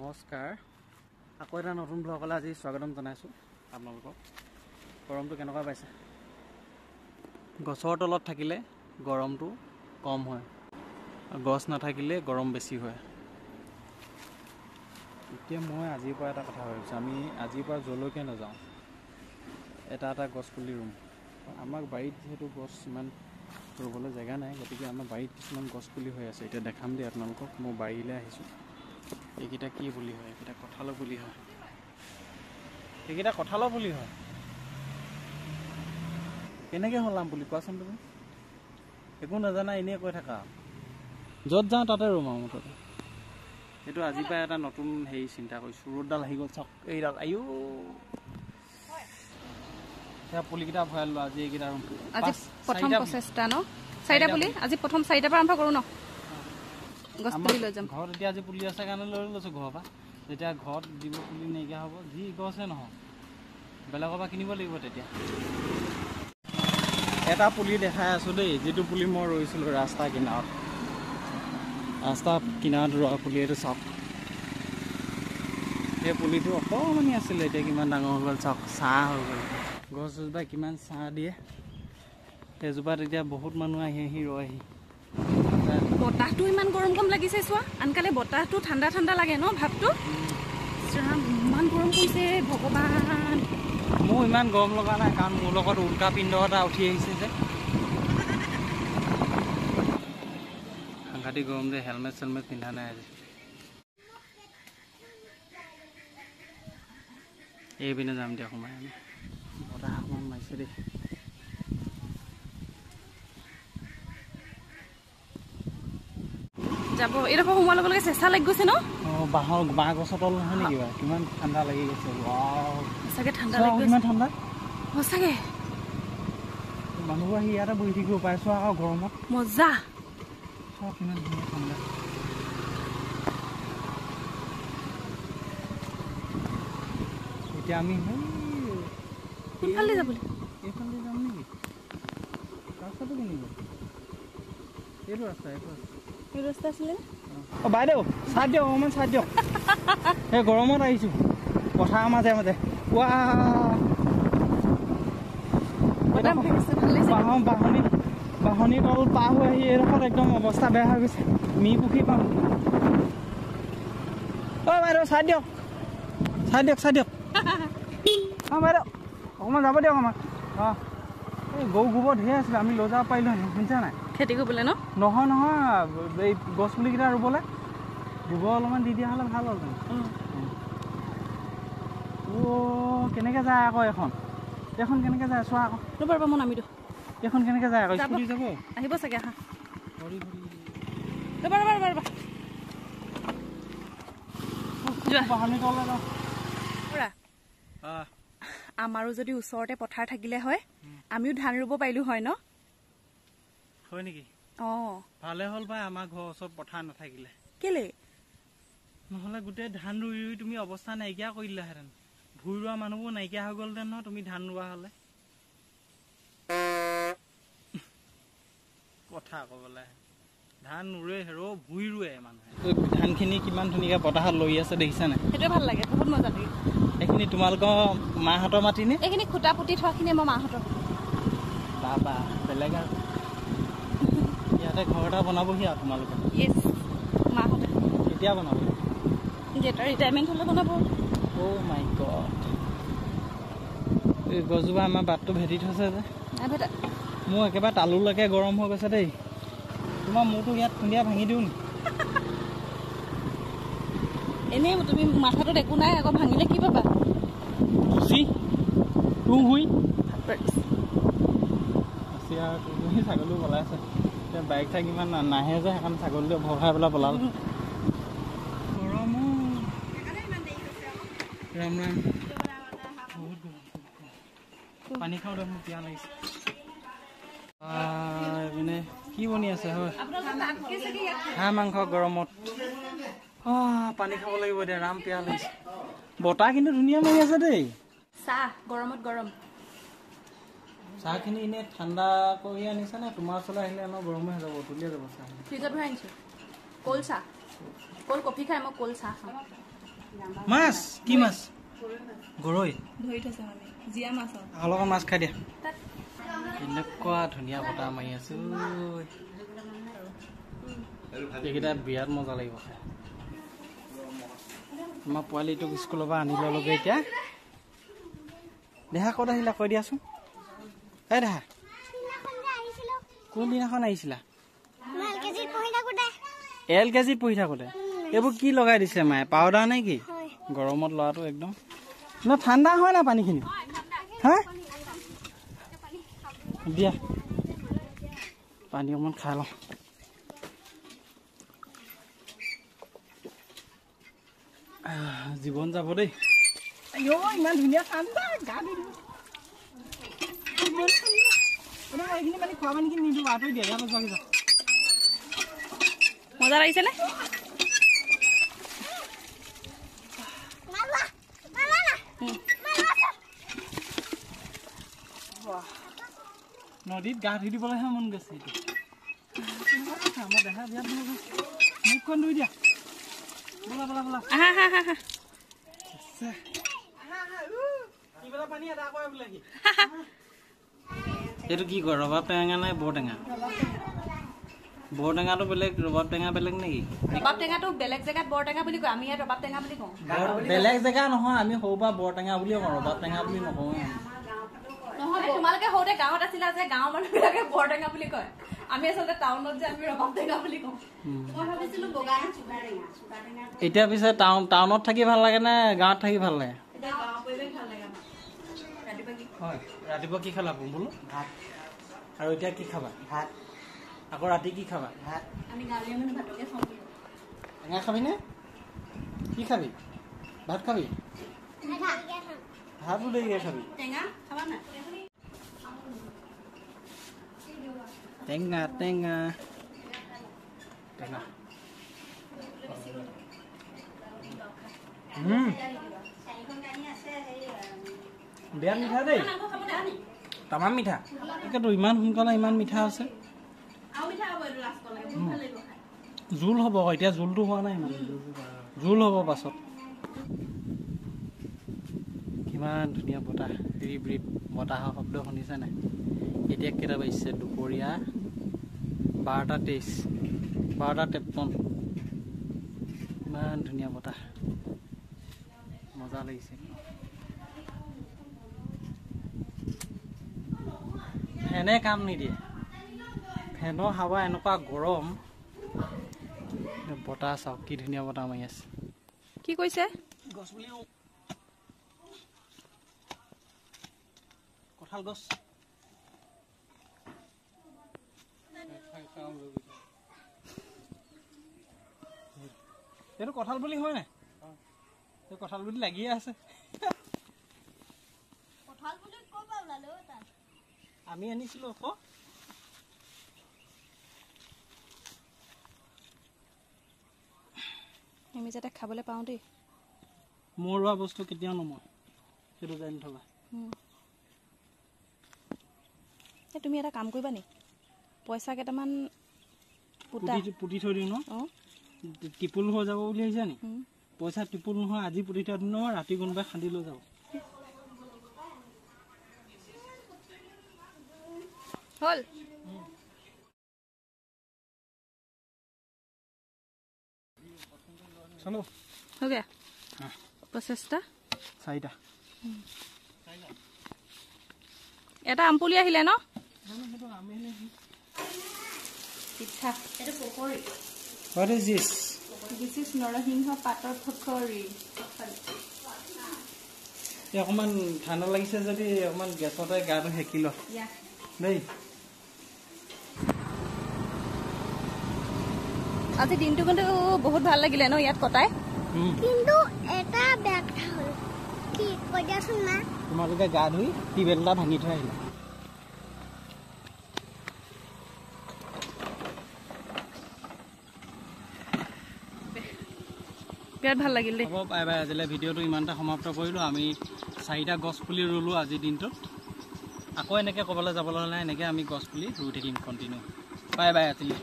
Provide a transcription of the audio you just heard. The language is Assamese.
নমস্কাৰ আকৌ এটা নতুন ব্লগলৈ আজি স্বাগতম জনাইছোঁ আপোনালোকক। গৰমটো কেনেকুৱা পাইছে? গছৰ তলত থাকিলে গৰমটো কম হয়, গছ নাথাকিলে গৰম বেছি হয়। এতিয়া মই আজিৰ পৰা এটা কথা ভাবিছোঁ, আমি আজিৰ পৰা যলৈকে নাযাওঁ এটা গছ পুলি ৰুম। আমাৰ বাৰীত যিহেতু গছ ইমান ৰুবলৈ জেগা নাই, গতিকে আমাৰ বাৰীত কিছুমান গছ পুলি হৈ আছে। এতিয়া দেখাম দেই আপোনালোকক। মই বাৰীলৈ আহিছোঁ। এইকেইটা কি পুলি হয়? এইকেইটা কঁঠালৰ পুলি হয়। এইকেইটা কঁঠালৰ পুলি হয়। কেনেকৈ হ'লাম পুলি কোৱাচোন তুমি? একো নাজানা, এনেই কৈ থাকা। য'ত যাওঁ তাতে ৰুম আৰু মুঠতে। এইটো আজিৰ পৰা এটা নতুন চিন্তা কৰিছোঁ। ৰ'দডাল আহি গ'ল চাওক, এইডাল আয়ো। সেয়া পুলিকেইটা ভৰাই ল'লোঁ আজি। এইকেইটা ৰুম। আজি প্ৰথম প্ৰচেষ্টা ন? 4টা পুলি আজি প্ৰথম 4টাৰ পৰা আৰম্ভ কৰোঁ ন? গছ পুলি লৈ যাম ঘৰত। এতিয়া আজি পুলি আছে কাৰণে লৈ লৈছোঁ ঘৰৰ পৰা। যেতিয়া ঘৰত দিব পুলি নাইকিয়া হ'ব, যি গছে নহওক বেলেগৰ পৰা কিনিব লাগিব। তেতিয়া এটা পুলি দেখাই আছোঁ দেই, যিটো পুলি মই ৰুইছিলোঁ ৰাস্তা কিনাৰত। ৰাস্তা কিনাৰত ৰোৱা পুলি এইটো চাওক। সেই পুলিটো অকণমানি আছিলে, এতিয়া কিমান ডাঙৰ হৈ গ'ল চাওক। ছাঁ হৈ গ'ল। গছজোপা কিমান ছাঁ দিয়ে। সেইজোপাত এতিয়া বহুত মানুহ আহি ৰয়হি। বতাহটো ইমান গৰম গৰম লাগিছে চোৱা। আনকালে বতাহটো ঠাণ্ডা ঠাণ্ডা লাগে ন ভাৱটো। ইমান গৰম কৰিছে ভগৱান। মোৰ ইমান গৰম লগা নাই, কাৰণ মোৰ লগত উল্কা পিণ্ড এটা উঠি আহিছে যে। সাংঘাতিক গৰম যে, হেলমেট চেলমেট পিন্ধা নাই আজি। এইপিনে যাম দিয়া সোমাই। আমি বতাহ অকণমান মাৰিছে দেই। যাব এইডোখৰ সোমোৱাৰ লগে লগে চেঁচা লাগি গৈছে ন? অঁ, বাঁহ গছৰ তল নহয় নেকি বাৰু? কিমান ঠাণ্ডা লাগি গৈছে। সঁচাকৈ ঠাণ্ডা লাগি গৈছে। কিমান ঠাণ্ডা সঁচাকৈ। মানুহবোৰ আহি ইয়াতে বহি থাকিব পাৰে চোৱা আকৌ গৰমত। মজা। চোৱা কিমান ধুনীয়া ঠাণ্ডা। এতিয়া আমি কোনফালে যাবলৈ? এইফালে যাম নেকি? ৰাস্তাটো কেনেকুৱা? এইটো ৰাস্তা। এই ৰাস্তা আছিলে। অঁ বাইদেউ, চাহ দিয়ক অকণমান, চাহ দিয়ক। এই গৰমত আহিছোঁ পথাৰৰ মাজে মাজে। বাঁহনি তল পাৰ হৈ আহি এইডোখৰত একদম অৱস্থা বেয়া হৈ গৈছে। মি পুখুৰী পাম। অঁ বাইদেউ, চাহ দিয়ক, চাহ দিয়ক, চাহ দিয়ক। অঁ বাইদেউ, অকণমান যাব দিয়ক আমাক। অঁ, এই গৰু গোবৰ ধেৰ আছিলে, আমি লৈ যাব পাৰিলোঁ হেঁতেন। শুনিছা নাই? খেতি কৰিবলৈ ন? নহয়, এই গছ পুলিকেইটা ৰুবলৈ গোবৰ অলপমান দি দিয়া হ'লে ভাল হ'ল। অঁ, কেনেকৈ যায় আকৌ এইখন কেনেকৈ যায় চোৱা আকৌ। ৰ'বা ৰ'বা, মই নামি দিওঁ। এইখন কেনেকৈ যায় আকৌ? স্কুটি যাব আহিব চাগে। আহা, ৰ'বা ৰ'বা। বাঁহনি তললৈ যাওঁ। আমাৰো যদি ওচৰতে পথাৰ থাকিলে হয়, আমিও ধান ৰুব পাৰিলো হয় ন? হয় নেকি? অঁ, ভালে হ'ল পাই আমাৰ ঘৰৰ ওচৰত পথাৰ নাথাকিলে। কেলে? নহ'লে গোটেই ধান ৰুই তুমি অৱস্থা নাইকিয়া কৰি দিলাহেঁতেন। ভুই ৰোৱা মানুহবোৰ নাইকিয়া হৈ গ'লহেঁতেন নহয়, তুমি ধান ৰোৱা হ'লে। কথা ক'বলৈ ধান নুৰুৱে, ভুই ৰুৱে মানুহে। ধানখিনি কিমান ধুনীয়াকৈ বতাহত লৰি আছে দেখিছা নাই? সেইটোৱে ভাল লাগে, বহুত মজা লাগে। এইখিনি তোমালোকৰ মাহঁতৰ মাটি নে? এইখিনি খুটা পুতি থোৱাখিনি আমাৰ মাহঁতৰ। বা বেলেগ আৰু। ইয়াতে ঘৰ এটা বনাবহি আৰু তোমালোকে। য়েছ, মাহঁতে। কেতিয়া বনাব? যেতিয়া ৰিটায়াৰমেণ্ট হ'লে বনাব। অ' মাই গড। এই গছজোপা আমাৰ বাটটো ভেটি থৈছে যে। মোৰ একেবাৰে তালুলৈকে গৰম হৈ গৈছে দেই। তোমাৰ মূৰটো ইয়াত খুন্দিয়া ভাঙি দিওঁ নি? এনেই তুমি মাথাটোত একো নাই, আকৌ ভাঙিলে কি পাবা? ছাগলীও পলাইছে। এতিয়া বাইক চাইক ইমান নাহে যে, সেইকাৰণে ছাগলীটো ভয় খাই পেলাই পলাল। গৰমো ৰাম ৰাম, বহুত গৰম। পানী খাওঁ দে, মোৰ পিয়াহ লাগিছে। এইপিনে কি বনি আছে হয়? হাঁহ মাংস গৰমত। পানী খাব লাগিব এতিয়া, ৰাম পিয়াহ লাগিছে। বতাহ কিন্তু ধুনীয়া মাৰি আছে দেই। চাহ গৰমত গৰম। চাহখিনি এনেই ঠাণ্ডা কৰি আনিছা নে? তোমাৰ ওচৰলৈ আহিলে আমাৰ গৰমে হৈ যাব, তুলিয়ে যাব চাহ। ফ্ৰিজত ভৰাই আনিছোঁ। ক'ল্ড চাহ, ক'ল্ড কফি খাই মই ক'ল্ড চাহ খাওঁ। মাছ কি মাছ গৰৈ ধৰি থৈছে মানে জিয়া মাছ অলপ মাছ খাই দিয়া এনেকুৱা ধুনীয়া বতাহ মাৰি আছো এইকেইটা বিৰাট মজা লাগিব আমাৰ পোৱালিটোক স্কুলৰ পৰা আনি ললোগে এতিয়া দেহা ক'ত আহিলা কৈ দিয়াচোন এই দেহা কোনদিনাখন আহিছিলা LKG পঢ়ি থাকোঁতে এইবোৰ কি লগাই দিছে মায়ে পাউডাৰ নে কি গৰমত ল'ৰাটো একদম ন ঠাণ্ডা হয় না পানীখিনি হা দিয়া পানী অকণমান খাই লওঁ জীৱন যাব দেই ইমান ধুনীয়া ঠাণ্ডা গা ধুই এইখিনি মানে খোৱা পানীখিনি নিদিওঁ আঁতৰি দিয়া মজা লাগিছে নে নদীত গা ধুই দিবলৈহে মন গৈছে আমাৰ দেহা বিৰাট মুখখন ধুই দিয়া বলা বলা বলা এইটো কি কয় ৰবাব টেঙা নে বৰটেঙা বৰটেঙাটো বেলেগ ৰবাব টেঙা বেলেগ নেকি ৰবাব টেঙাটো বেলেগ জেগাত বৰটেঙা বুলি কয় আমি ইয়াত ৰবাব টেঙা বুলি কওঁ বেলেগ জেগা নহয় আমি সৰু পৰা বৰটেঙা বুলিয়ে কওঁ ৰবাব টেঙা বুলি নকওঁ নহয় তোমালোকে সৰুতে গাঁৱত আছিলা যে গাঁৱৰ মানুহবিলাকে বৰটেঙা বুলি কয় আমি আচলতে টাউনত যে আমি ৰবাব টেঙা বুলি কওঁ মই ভাবিছিলো বগা চুকা টেঙা এতিয়া পিছে টাউনত থাকি ভাল লাগে নে গাঁৱত থাকি ভাল লাগে ৰাতিপুৱা কি খালা বোলো ভাত আৰু এতিয়া কি খাবা ভাত আকৌ ৰাতি কি খাবা ভাত আমি গাঁৱলীয়া মানুহ ভাতকে খাওঁ টেঙা খাবি নে কি খাবি ভাত খাবি ভাত দেৰিকে খাবি টেঙা খাবা না টেঙা টেঙা টেঙা বিৰাট মিঠা দেই তামাম মিঠা তাকেতো ইমান সোনকালে ইমান মিঠা আছে জোল হ'ব এতিয়া জোলটো হোৱা নাই ইমান জোল হ'ব পাছত কিমান ধুনীয়া বতাহ ৰিব ৰিব বতাহৰ শব্দ শুনিছে নাই এতিয়া কেইটা বাজিছে দুপৰীয়া 12:23 12:53 ইমান ধুনীয়া বতাহ মজা লাগিছে ফেনে কাম নিদিয়ে ফেনৰ হাৱা এনেকুৱা গৰম বতাহ চাওক কি ধুনীয়া বতাহ মাৰি আছে কি কৈছে গছ বুলি কঁঠাল গছ এইটো কঁঠাল বুলি হয় নাই কঁঠাল বুলি লাগিয়ে আছে আমি আনিছিলো আকৌ আমি যাতে খাবলৈ পাওঁ দেই মৰুৱা বস্তু কেতিয়াও নময় সেইটো জানি থবা তুমি এটা কাম কৰিবা নি পইচা কেইটামান পুতি থৈ দিওঁ ন টিপুল হৈ যাব বুলি ভাবিছা নি পইচা টিপুল নহয় আজি পুতি থৈ দিওঁ নহয় ৰাতি কোনোবাই খান্দি লৈ যাব হল চলো हो गया 50টা 4টা এটা আমপুলি আহিলে ন পিঠা এটা পকৰি What is this? This is নৰসিংহ পাতৰ পকৰি অকমান ঠাণ্ডা লাগিছে যদি অকমান গেছতে গাটো হেকি ল দেই আজি দিনটো কিন্তু বহুত ভাল লাগিলে ন ইয়াত কটাই কিন্তু এটা বেয়া কথা হ'ল কি কৈ দিয়াচোন মা তোমালোকে গা ধুই টিবেলটা ভাঙি থৈ আহিলা বিৰাট ভাল লাগিল দেই হ'ব বাই বাই আজিলৈ ভিডিঅ'টো ইমানটা সমাপ্ত কৰিলোঁ আমি 4টা গছ পুলি ৰুলোঁ আজিৰ দিনটোত আকৌ এনেকৈ ক'বলৈ যাবলৈ হ'লে এনেকৈ আমি গছ পুলি ৰুই থাকিম কণ্টিনিউ বাই বাই আজিলৈ